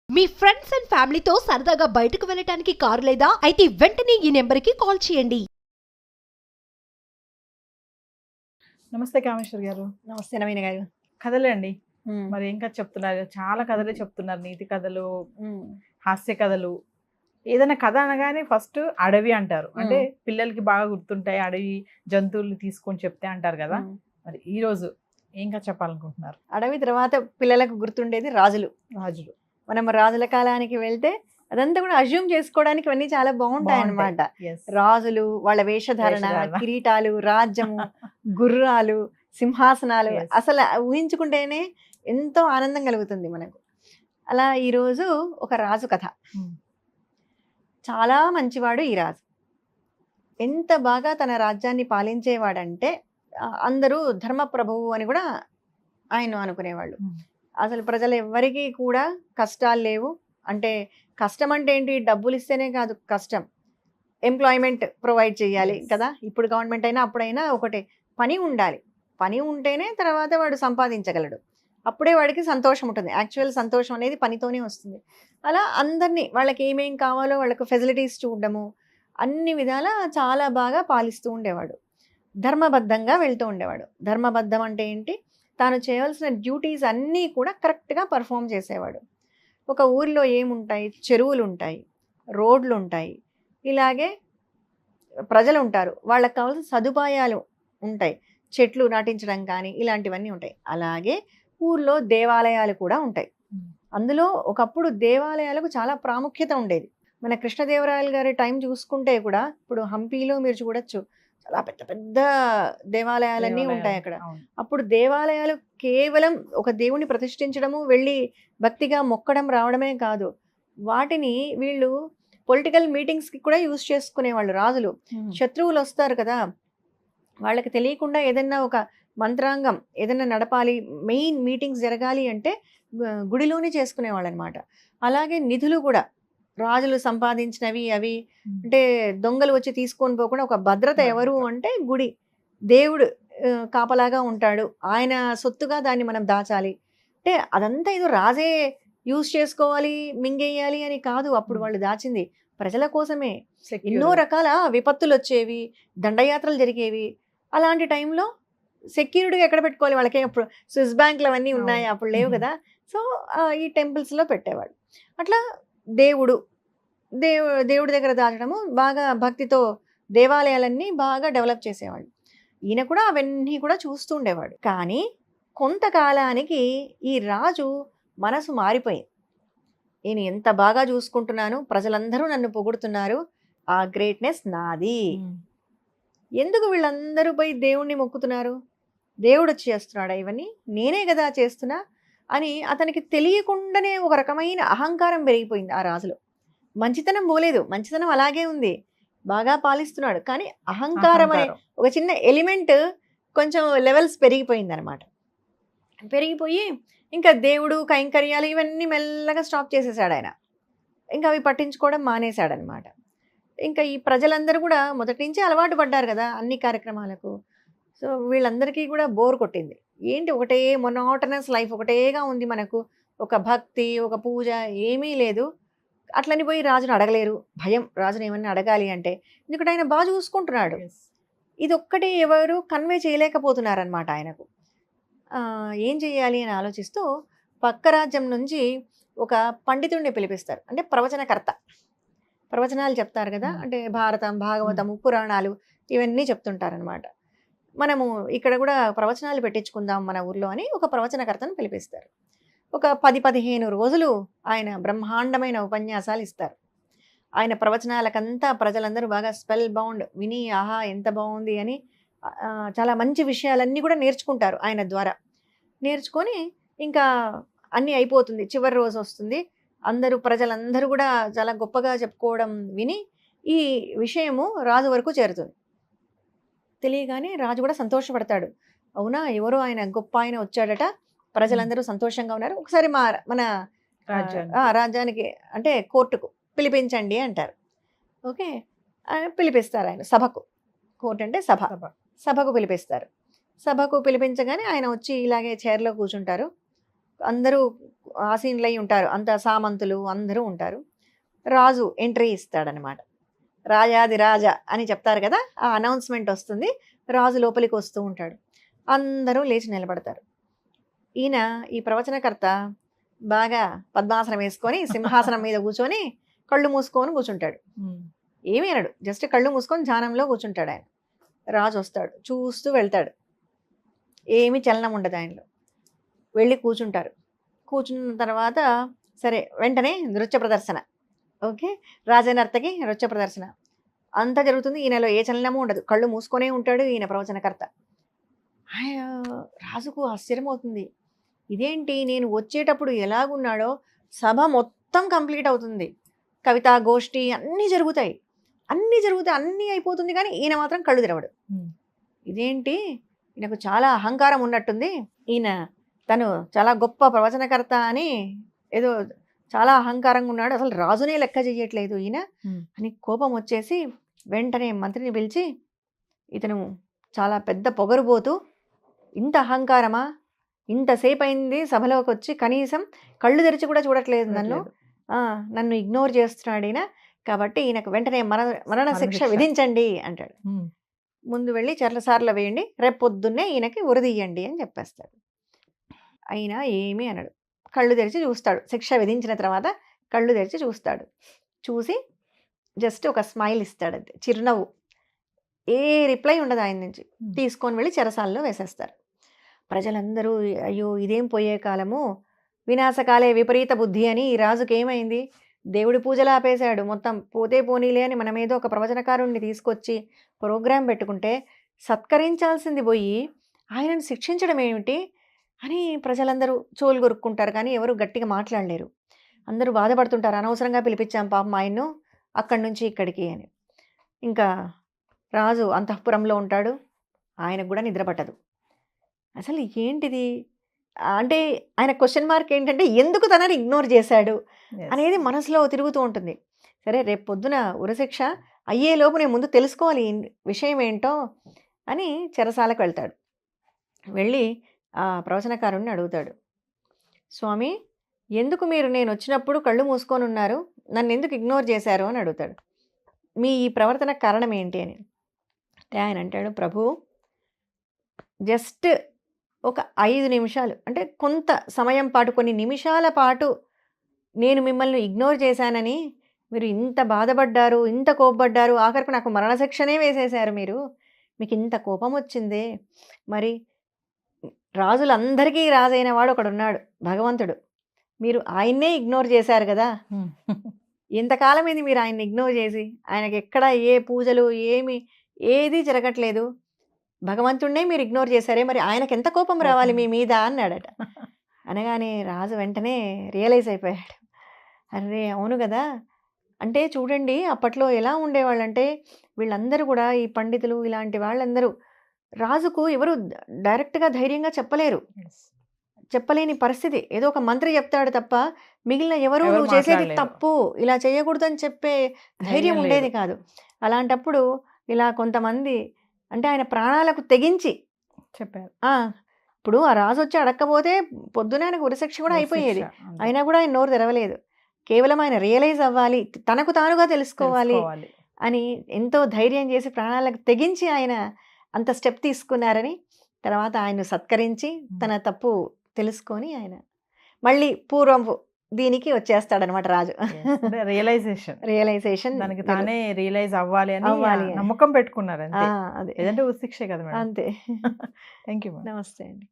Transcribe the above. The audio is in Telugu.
మీ ఫ్రెండ్స్ అండ్ ఫ్యామిలీతో సరదాగా బయటకు వెళ్ళటానికి కారు లేదా అయితే వెంటనే ఈ నెంబర్కి కాల్ చేయండి. నమస్తే కామేశ్వర్ గారు. నమస్తే నవీన గారు. కథలే అండి. మరి ఏం కథ చెప్తున్నారు? చాలా కథలే చెప్తున్నారు. నీతి కథలు, హాస్య కథలు. ఏదైనా కథ అనగానే ఫస్ట్ అడవి అంటారు. అంటే పిల్లలకి బాగా గుర్తుంటాయి, అడవి జంతువులు తీసుకొని చెప్తే అంటారు కదా. మరి ఈ రోజు ఏం కథ చెప్పాలనుకుంటున్నారు? అడవి తర్వాత పిల్లలకు గుర్తుండేది రాజులు. మనం రాజుల కాలానికి వెళ్తే అదంతా కూడా అజ్యూమ్ చేసుకోవడానికి అన్ని చాలా బాగుంటాయి అన్నమాట. రాజులు, వాళ్ళ వేషధారణ, కిరీటాలు, రాజ్యము, గుర్రాలు, సింహాసనాలు, అసలు ఊహించుకుంటేనే ఎంతో ఆనందం కలుగుతుంది మనకు. అలా ఈరోజు ఒక రాజు కథ. చాలా మంచివాడు ఈ రాజు. ఎంత బాగా తన రాజ్యాన్ని పాలించేవాడంటే అందరూ ధర్మప్రభువు అని కూడా ఆయన అనుకునేవాళ్ళు. అసలు ప్రజలు ఎవ్వరికీ కూడా కష్టాలు లేవు. అంటే కష్టం అంటే ఏంటి? డబ్బులు ఇస్తేనే కాదు కష్టం, ఎంప్లాయ్మెంట్ ప్రొవైడ్ చేయాలి కదా. ఇప్పుడు గవర్నమెంట్ అయినా అప్పుడైనా ఒకటే, పని ఉండాలి. పని ఉంటేనే తర్వాత వాడు సంపాదించగలడు. అప్పుడే వాడికి సంతోషం ఉంటుంది. యాక్చువల్ సంతోషం అనేది పనితోనే వస్తుంది. అలా అందరినీ వాళ్ళకి ఏమేం కావాలో వాళ్ళకు ఫెసిలిటీస్ చూడడము, అన్ని విధాల చాలా బాగా పాలిస్తూ ఉండేవాడు. ధర్మబద్ధంగా వెళ్తూ ఉండేవాడు. ధర్మబద్ధం అంటే ఏంటి? తాను చేయవలసిన డ్యూటీస్ అన్నీ కూడా కరెక్ట్గా పర్ఫామ్ చేసేవాడు. ఒక ఊరిలో ఏముంటాయి? చెరువులు ఉంటాయి, రోడ్లు ఉంటాయి, ఇలాగే ప్రజలు ఉంటారు, వాళ్ళకి కావాల్సిన సదుపాయాలు ఉంటాయి, చెట్లు నాటించడం కానీ ఇలాంటివన్నీ ఉంటాయి. అలాగే ఊర్లో దేవాలయాలు కూడా ఉంటాయి. అందులో ఒకప్పుడు దేవాలయాలకు చాలా ప్రాముఖ్యత ఉండేది. మన కృష్ణదేవరాయలు గారి టైం చూసుకుంటే కూడా ఇప్పుడు హంపీలో మీరు చూడొచ్చు, చాలా పెద్ద పెద్ద దేవాలయాలన్నీ ఉంటాయి అక్కడ. అప్పుడు దేవాలయాలు కేవలం ఒక దేవుని ప్రతిష్ఠించడము, వెళ్ళి భక్తిగా మొక్కడం రావడమే కాదు, వాటిని వీళ్ళు పొలిటికల్ మీటింగ్స్కి కూడా యూజ్ చేసుకునేవాళ్ళు. రాజులు శత్రువులు వస్తారు కదా, వాళ్ళకి తెలియకుండా ఏదైనా ఒక మంత్రాంగం ఏదైనా నడపాలి, మెయిన్ మీటింగ్స్ జరగాలి అంటే గుడిలోనే చేసుకునేవాళ్ళు అనమాట. అలాగే నిధులు కూడా రాజులు సంపాదించినవి అవి అంటే దొంగలు వచ్చి తీసుకొని పోకుండా ఒక భద్రత ఎవరు అంటే గుడి, దేవుడు కాపలాగా ఉంటాడు, ఆయన సొత్తుగా దాన్ని మనం దాచాలి. అంటే అదంతా ఏదో రాజే యూజ్ చేసుకోవాలి, మింగేయాలి అని కాదు. అప్పుడు వాళ్ళు దాచింది ప్రజల కోసమే. ఎన్నో రకాల విపత్తులు వచ్చేవి, దండయాత్రలు జరిగేవి. అలాంటి టైంలో సెక్యూరిటీగా ఎక్కడ పెట్టుకోవాలి? వాళ్ళకే అప్పుడు స్విస్ బ్యాంకులు అవన్నీ ఉన్నాయి, అప్పుడు లేవు కదా. సో ఈ టెంపుల్స్లో పెట్టేవాడు. అట్లా దేవుడి దగ్గర దాచడము, బాగా భక్తితో దేవాలయాలన్నీ బాగా డెవలప్ చేసేవాళ్ళు. ఈయన కూడా అవన్నీ కూడా చూస్తూ ఉండేవాడు. కానీ కొంతకాలానికి ఈ రాజు మనసు మారిపోయింది. నేను ఎంత బాగా చూసుకుంటున్నాను, ప్రజలందరూ నన్ను పొగుడుతున్నారు, ఆ గ్రేట్నెస్ నాది. ఎందుకు వీళ్ళందరూ పోయి దేవుణ్ణి మొక్కుతున్నారు? దేవుడు వచ్చి చేస్తున్నాడా ఇవన్నీ? నేనే కదా చేస్తున్నా అని అతనికి తెలియకుండానే ఒక రకమైన అహంకారం పెరిగిపోయింది ఆ రాజులో. మంచితనం పోలేదు, మంచితనం అలాగే ఉంది, బాగా పాలిస్తున్నాడు, కానీ అహంకారం అనే ఒక చిన్న ఎలిమెంట్ కొంచెం లెవెల్స్ పెరిగిపోయింది అనమాట. పెరిగిపోయి ఇంకా దేవుడు కైంకర్యాలు ఇవన్నీ మెల్లగా స్టాప్ చేసేసాడు ఆయన. ఇంకా అవి పట్టించుకోవడం మానేశాడనమాట. ఇంకా ఈ ప్రజలందరూ కూడా మొదటి నుంచి అలవాటు పడ్డారు కదా అన్ని కార్యక్రమాలకు. సో వీళ్ళందరికీ కూడా బోర్ కొట్టింది. ఏంటి ఒకటే మొనోటనస్ లైఫ్ ఒకటేగా ఉంది, మనకు ఒక భక్తి ఒక పూజ ఏమీ లేదు. అట్లని పోయి రాజును అడగలేరు, భయం రాజును ఏమన్నా అడగాలి అంటే, ఎందుకంటే ఆయన బాగా చూసుకుంటున్నాడు. ఇది ఒక్కటి ఎవరు కన్వే చేయలేకపోతున్నారనమాట ఆయనకు. ఏం చేయాలి అని ఆలోచిస్తూ పక్క రాజ్యం నుంచి ఒక పండితుడిని పిలిపిస్తారు. అంటే ప్రవచనకర్త, ప్రవచనాలు చెప్తారు కదా, అంటే భారతం భాగవతము పురాణాలు ఇవన్నీ చెప్తుంటారనమాట. మనము ఇక్కడ కూడా ప్రవచనాలు పెట్టించుకుందాం మన ఊర్లో అని ఒక ప్రవచనకర్తను పిలిపిస్తారు. ఒక 10-15 రోజులు ఆయన బ్రహ్మాండమైన ఉపన్యాసాలు ఇస్తారు. ఆయన ప్రవచనాలకంతా ప్రజలందరూ బాగా స్పెల్ బౌండ్ విని, ఆహా ఎంత బాగుంది అని చాలా మంచి విషయాలన్నీ కూడా నేర్చుకుంటారు ఆయన ద్వారా. నేర్చుకొని ఇంకా అన్నీ అయిపోతుంది, చివరి రోజు వస్తుంది, ప్రజలందరూ కూడా చాలా గొప్పగా చెప్పుకోవడం విని ఈ విషయము రాజు వరకు చేరుతుంది. తెలియగానే రాజు కూడా సంతోషపడతాడు. అవునా, ఎవరో ఆయన గొప్ప ఆయన వచ్చాడట, ప్రజలందరూ సంతోషంగా ఉన్నారు, ఒకసారి మన రాజ్యానికి అంటే కోర్టుకు పిలిపించండి అంటారు. ఓకే, పిలిపిస్తారు ఆయన సభకు. కోర్టు అంటే సభకు పిలిపిస్తారు. సభకు పిలిపించగానే ఆయన వచ్చి ఇలాగే చైర్లో కూర్చుంటారు. అందరూ ఆసీనులై ఉంటారు, అంత సామంతులు అందరూ ఉంటారు. రాజు ఎంట్రీ ఇస్తాడనమాట. రాజాది రాజా అని చెప్తారు కదా, ఆ అనౌన్స్మెంట్ వస్తుంది. రాజు లోపలికి వస్తూ ఉంటాడు. అందరూ లేచి నిలబడతారు. ఈయన ఈ ప్రవచనకర్త బాగా పద్మాసనం వేసుకొని సింహాసనం మీద కూర్చొని కళ్ళు మూసుకొని కూర్చుంటాడు. ఏమీ అనడు, జస్ట్ కళ్ళు మూసుకొని ధ్యానంలో కూర్చుంటాడు ఆయన. రాజు వస్తాడు, చూస్తూ వెళ్తాడు. ఏమీ చలనం ఉండదు ఆయనలో. వెళ్ళి కూర్చుంటారు. కూర్చున్న తర్వాత సరే వెంటనే నృత్య ప్రదర్శన. ఓకే, రాజనర్తకి నృత్య ప్రదర్శన అంతా జరుగుతుంది. ఈయనలో ఏ చలనము ఉండదు, కళ్ళు మూసుకొనే ఉంటాడు ఈయన ప్రవచనకర్త. రాజుకు ఆశ్చర్యం అవుతుంది. ఇదేంటి, నేను వచ్చేటప్పుడు ఎలాగున్నాడో సభ మొత్తం కంప్లీట్ అవుతుంది, కవితా గోష్ఠి అన్నీ జరుగుతాయి, అన్నీ అయిపోతుంది, కానీ ఈయన మాత్రం కళ్ళు తెరవడు. ఇదేంటి, ఈయనకు చాలా అహంకారం ఉన్నట్టుంది, ఈయన తను చాలా గొప్ప ప్రవచనకర్త అని ఏదో చాలా అహంకారంగా ఉన్నాడు, అసలు రాజునే లెక్క చెయ్యట్లేదు ఈయన అని కోపం వచ్చేసి వెంటనే మంత్రిని పిలిచి, ఇతను చాలా పెద్ద పొగరుబోతూ, ఇంత అహంకారమా, ఇంతసేపు అయింది సభలోకి వచ్చి కనీసం కళ్ళు తెరిచి కూడా చూడట్లేదు నన్ను ఇగ్నోర్ చేస్తున్నాడు ఈయన, కాబట్టి ఈయనకు వెంటనే మరణ శిక్ష విధించండి అంటాడు. ముందు వెళ్ళి చెర్లసార్లు వేయండి, రేపు పొద్దున్నే ఈయనకి ఉరిదీయండి అని చెప్పేస్తాడు. అయినా ఏమీ అనడు, కళ్ళు తెరిచి చూస్తాడు. శిక్ష విధించిన తర్వాత కళ్ళు తెరిచి చూస్తాడు. చూసి జస్ట్ ఒక స్మైల్ ఇస్తాడు, అంతే, చిరునవ్వు. ఏ రిప్లై ఉండదు ఆయన నుంచి. తీసుకొని వెళ్ళి చెరసాల్లో వేసేస్తారు. ప్రజలందరూ అయ్యో ఇదేం పోయే కాలము, వినాశకాలే విపరీత బుద్ధి అని ఈ రాజుకి ఏమైంది, దేవుడి పూజలు ఆపేశాడు, మొత్తం పోతే పోనీలే అని మనం ఏదో ఒక ప్రవచనకారుణ్ణి తీసుకొచ్చి ప్రోగ్రాం పెట్టుకుంటే సత్కరించాల్సింది పోయి ఆయనను శిక్షించడం ఏమిటి అని ప్రజలందరూ చోలు కొరుక్కుంటారు, కానీ ఎవరు గట్టిగా మాట్లాడలేరు. అందరూ బాధపడుతుంటారు, అనవసరంగా పిలిపించాం పాపం ఆయన్ను అక్కడి నుంచి ఇక్కడికి అని. ఇంకా రాజు అంతఃపురంలో ఉంటాడు, ఆయనకు కూడా నిద్ర పట్టదు. అసలు ఏంటిది అంటే ఆయన క్వశ్చన్ మార్క్ ఏంటంటే ఎందుకు తనని ఇగ్నోర్ చేశాడు అనేది మనసులో తిరుగుతూ ఉంటుంది. సరే రేపు పొద్దున ఉరశిక్ష అయ్యేలోపు నేను ముందు తెలుసుకోవాలి విషయం ఏంటో అని చెరసాలకు వెళ్తాడు. వెళ్ళి ఆ ప్రవచనకారుణ్ణి అడుగుతాడు, స్వామి ఎందుకు మీరు నేను వచ్చినప్పుడు కళ్ళు మూసుకొని ఉన్నారు, నన్ను ఎందుకు ఇగ్నోర్ చేశారు అని అడుగుతాడు. మీ ఈ ప్రవర్తన కారణం ఏంటి అని. ఆయన అంటాడు, ప్రభు జస్ట్ ఒక 5 నిమిషాలు అంటే కొంత సమయం పాటు, కొన్ని నిమిషాల పాటు నేను మిమ్మల్ని ఇగ్నోర్ చేశానని మీరు ఇంత బాధపడ్డారు, ఇంత కోపపడ్డారు, ఆఖరికి నాకు మరణశిక్షనే వేసేశారు మీరు, మీకు ఇంత కోపం వచ్చిందే. మరి రాజులందరికీ రాజైన వాడు ఒకడున్నాడు భగవంతుడు, మీరు ఆయన్నే ఇగ్నోర్ చేశారు కదా, ఎంతకాలం ఇది మీరు ఆయన్ని ఇగ్నోర్ చేసి, ఆయనకి ఎక్కడ ఏ పూజలు ఏది జరగట్లేదు, భగవంతుడినే మీరు ఇగ్నోర్ చేశారే, మరి ఆయనకి ఎంత కోపం రావాలి మీ మీద అన్నాడట. అనగానే రాజు వెంటనే రియలైజ్ అయిపోయాడు, అరే అవును కదా, అంటే చూడండి అప్పట్లో ఎలా ఉండేవాళ్ళంటే వీళ్ళందరూ కూడా ఈ పండితులు ఇలాంటి వాళ్ళందరూ రాజుకు ఎవరు డైరెక్ట్గా ధైర్యంగా చెప్పలేని పరిస్థితి. ఏదో ఒక మంత్రి చెప్తాడు తప్ప మిగిలిన ఎవరు నువ్వు చేసేది తప్పు, ఇలా చేయకూడదని చెప్పే ధైర్యం ఉండేది కాదు. అలాంటప్పుడు ఇలా కొంతమంది అంటే ఆయన ప్రాణాలకు తెగించి చెప్పారు. ఇప్పుడు ఆ రాజు వచ్చి అడక్కపోతే పొద్దున ఆయనకు ఉరిశిక్ష కూడా అయిపోయేది, అయినా కూడా ఆయన నోరు తెరవలేదు. కేవలం ఆయన రియలైజ్ అవ్వాలి, తనకు తానుగా తెలుసుకోవాలి అని ఎంతో ధైర్యం చేసి ప్రాణాలకు తెగించి ఆయన అంత స్టెప్ తీసుకున్నారని తర్వాత ఆయన సత్కరించి తన తప్పు తెలుసుకొని ఆయన మళ్ళీ పూర్వం దీనికి వచ్చేస్తాడనమాట రాజు. రియలైజేషన్ దానికి తానే రియలైజ్ అవ్వాలి అని నమ్మకం పెట్టుకున్నారు, అంతే. ఉరిశిక్షే కదా మేడం. అంతే. Thank you. నమస్తే అండి.